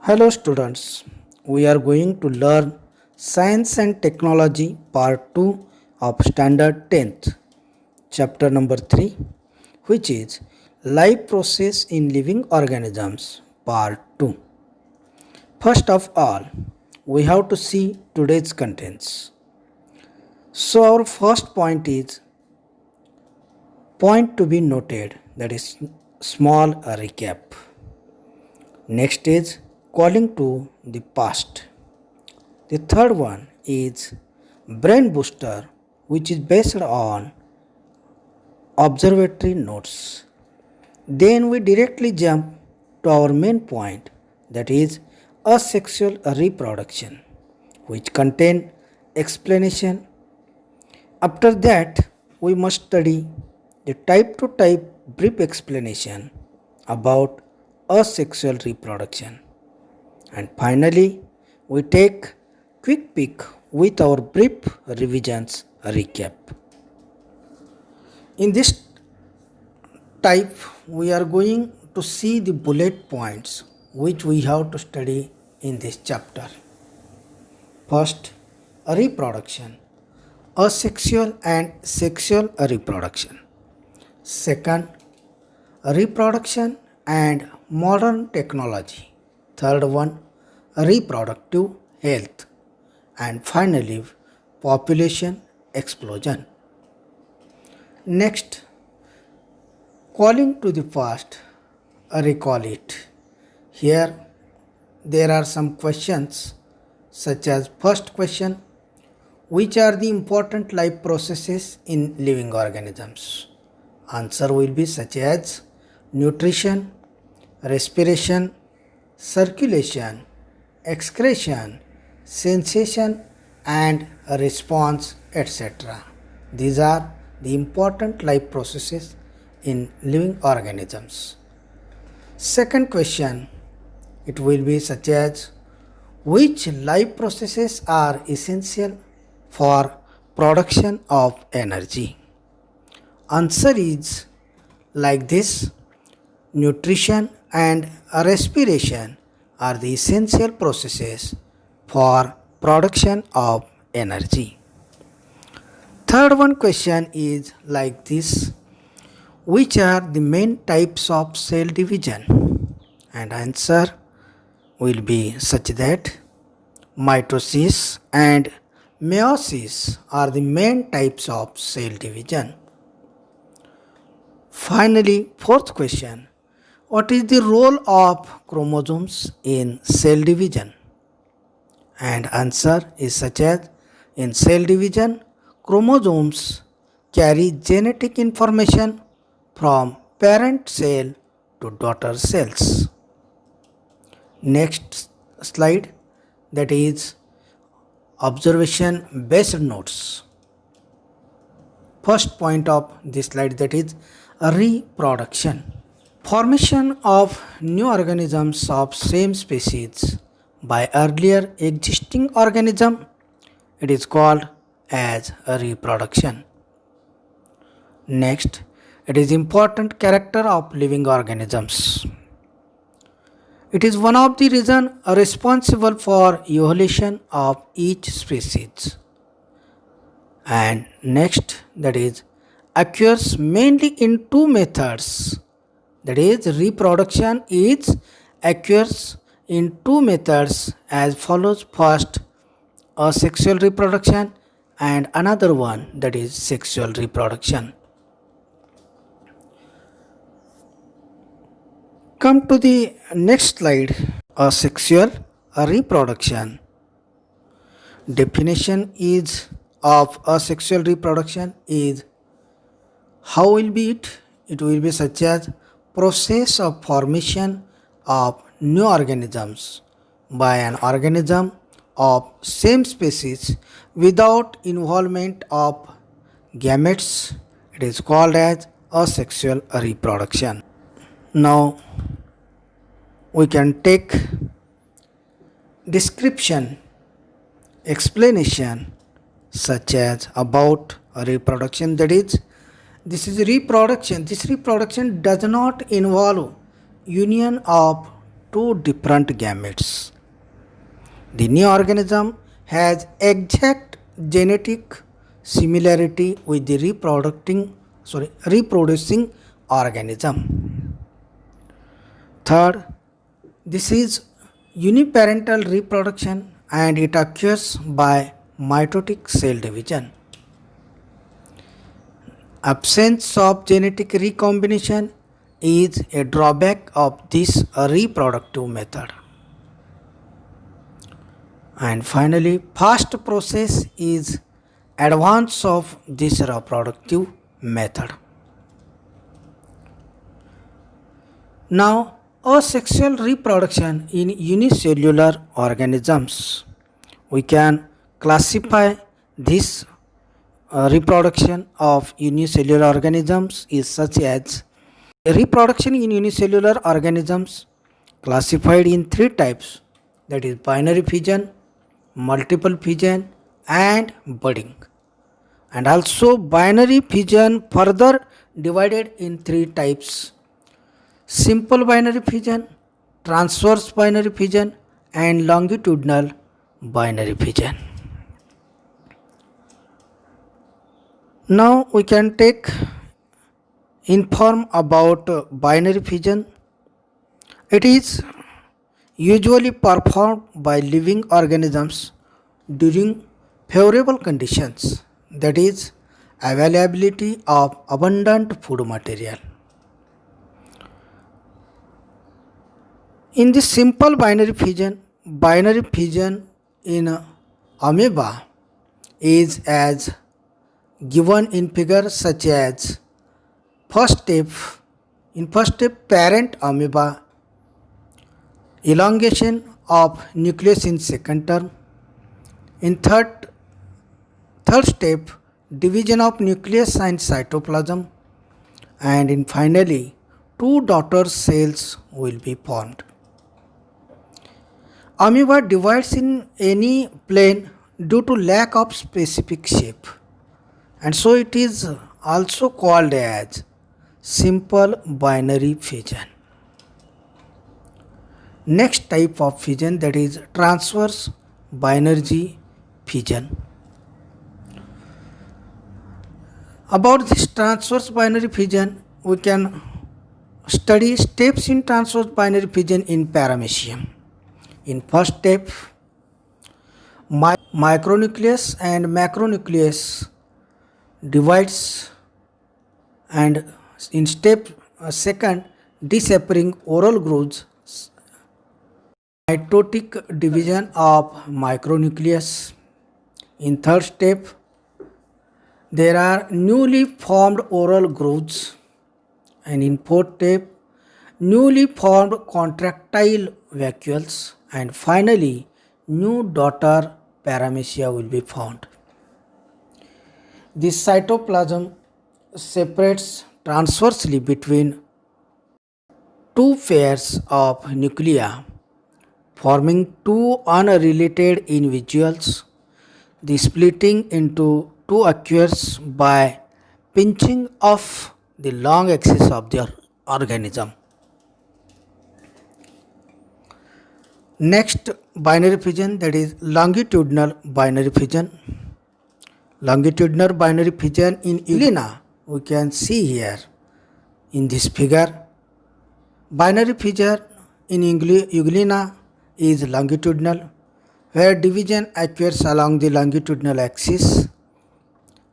Hello students, we are going to learn Science and Technology Part 2 of Standard 10th, Chapter number 3, which is Life Process in Living Organisms Part 2. First of all, we have to see today's contents. So our first point to be noted, that is small recap. Next is calling to the past. The third one is brain booster, which is based on observatory notes. Then we directly jump to our main point, that is asexual reproduction, which contain explanation. After that, we must study the type to type brief explanation about asexual reproduction. And finally, we take quick peek with our brief revisions recap. In this type, we are going to see the bullet points which we have to study in this chapter. First, reproduction, asexual and sexual reproduction. Second, reproduction and modern technology. Third one, reproductive health. And finally, population explosion. Next, calling to the past, recall it. Here there are some questions such as first question, which are the important life processes in living organisms? Answer will be such as nutrition, respiration, circulation, excretion, sensation and response, etc. These are the important life processes in living organisms. Second question, it will be such as which life processes are essential for production of energy? Answer is like this: nutrition and respiration are the essential processes for production of energy. Third one question is like this: which are the main types of cell division? And answer will be such that mitosis and meiosis are the main types of cell division. Finally, fourth question, what is the role of chromosomes in cell division? And answer is such as in cell division, chromosomes carry genetic information from parent cell to daughter cells. Next slide, that is observation based notes. First point of this slide, that is reproduction. Formation of new organisms of same species by earlier existing organism, it is called as reproduction. Next, it is important character of living organisms. It is one of the reasons responsible for evolution of each species. And next, that is occurs mainly in two methods. That is, reproduction occurs in two methods as follows: first, asexual reproduction, and another one, that is sexual reproduction. Come to the next slide, asexual reproduction. Definition is of asexual reproduction is how will be it? It will be such as process of formation of new organisms by an organism of same species without involvement of gametes. It is called as asexual reproduction. Now we can take description, explanation such as about reproduction, that is, this is reproduction. This reproduction does not involve union of two different gametes. The new organism has exact genetic similarity with the reproducing organism. Third, this is uniparental reproduction and it occurs by mitotic cell division. Absence of genetic recombination is a drawback of this reproductive method. And finally, fast process is advance of this reproductive method. Now, asexual reproduction in unicellular organisms. We can classify this reproduction of unicellular organisms is such as reproduction in unicellular organisms classified in three types, that is binary fission, multiple fission and budding. And also binary fission further divided in three types: simple binary fission, transverse binary fission and longitudinal binary fission. Now we can take inform about binary fission. It is usually performed by living organisms during favorable conditions, that is availability of abundant food material. In the simple binary fission in amoeba is as given in figure, such as first step, parent amoeba, elongation of nucleus in second term. In third step, division of nucleus and cytoplasm, and in finally two daughter cells will be formed. Amoeba divides in any plane due to lack of specific shape, and so it is also called as simple binary fission. Next type of fission, that is transverse binary fission. About this transverse binary fission, we can study steps in transverse binary fission in paramecium. In first step, micronucleus and macronucleus divides, and in step second, disappearing oral grooves, mitotic division of micronucleus. In third step, there are newly formed oral grooves, and in fourth step, newly formed contractile vacuoles, and finally new daughter paramecia will be found. This cytoplasm separates transversely between two pairs of nuclei, forming two unrelated individuals. The splitting into two occurs by pinching off the long axis of the organism. Next binary fission, that is longitudinal binary fission. Longitudinal binary fission in Euglena, we can see here in this figure. Binary fission in Euglena is longitudinal, where division occurs along the longitudinal axis.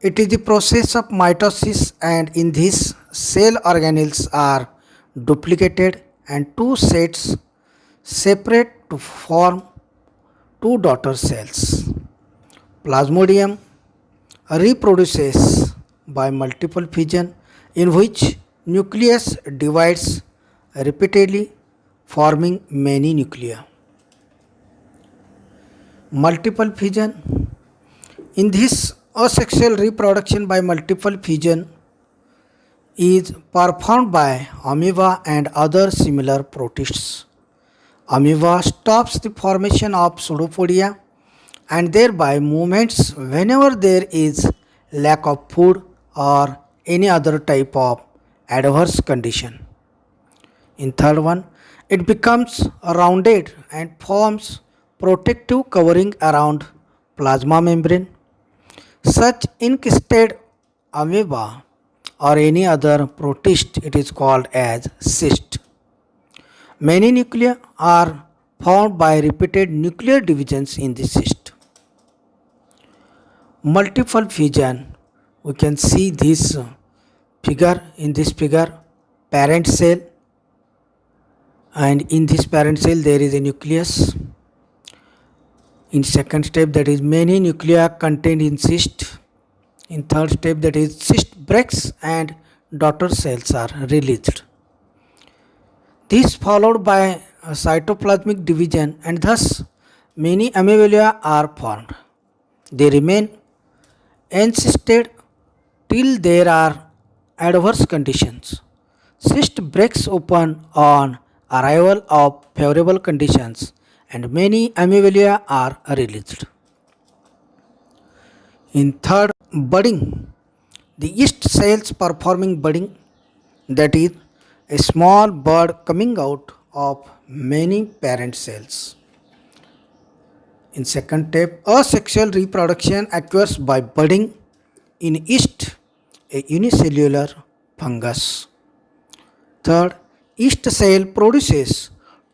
It is the process of mitosis, and in this cell organelles are duplicated and two sets separate to form two daughter cells. Plasmodium reproduces by multiple fission, in which nucleus divides repeatedly, forming many nuclei. Multiple fission. In this, asexual reproduction by multiple fission is performed by amoeba and other similar protists. Amoeba stops the formation of pseudopodia and thereby movements whenever there is lack of food or any other type of adverse condition. In third one, it becomes rounded and forms protective covering around plasma membrane. Such encysted amoeba or any other protist, it is called as cyst. Many nuclei are formed by repeated nuclear divisions in the cyst. Multiple fission, we can see this figure, in this figure parent cell, and in this parent cell there is a nucleus. In second step, that is many nuclei contained in cyst. In third step, that is cyst breaks and daughter cells are released. This followed by a cytoplasmic division, and thus many amoeba are formed. They remain encysted till there are adverse conditions. Cyst breaks open on arrival of favorable conditions and many amoeba are released. In third, budding. The yeast cells performing budding, that is a small bud coming out of many parent cells. In second step, asexual reproduction occurs by budding in yeast, a unicellular fungus. Third, yeast cell produces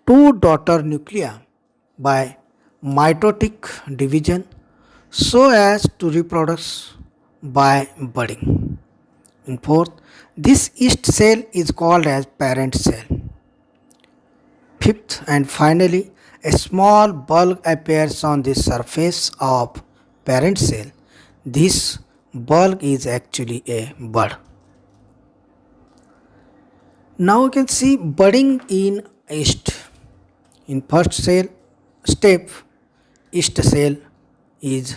two daughter nuclei by mitotic division so as to reproduce by budding. In fourth, this yeast cell is called as parent cell. Fifth and finally, a small bulb appears on the surface of parent cell. This bulb is actually a bud. Now you can see budding in yeast. In first cell step, yeast cell is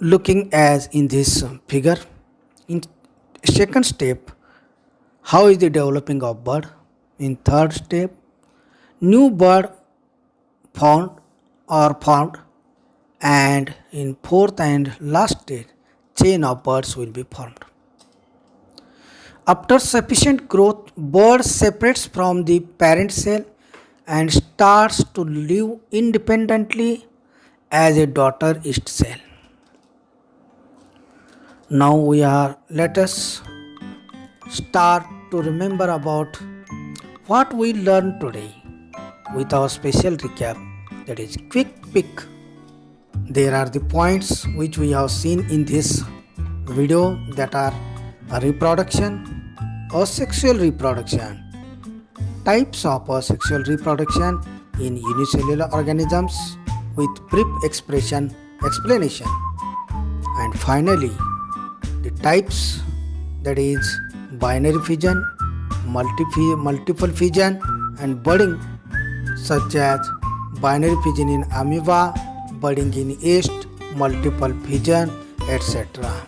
looking as in this figure. In second step, how is the developing of bud? In third step, new bud formed, and in fourth and last stage, chain of buds will be formed. After sufficient growth, bud separates from the parent cell and starts to live independently as a daughter yeast cell. Now let us start to remember about what we learned today with our special recap, that is quick pick. There are the points which we have seen in this video, that are reproduction, asexual reproduction, types of asexual reproduction in unicellular organisms with brief explanation, and finally the types, that is binary fission, multiple fission and budding, such as binary fission in amoeba, budding in yeast, multiple fission, etc.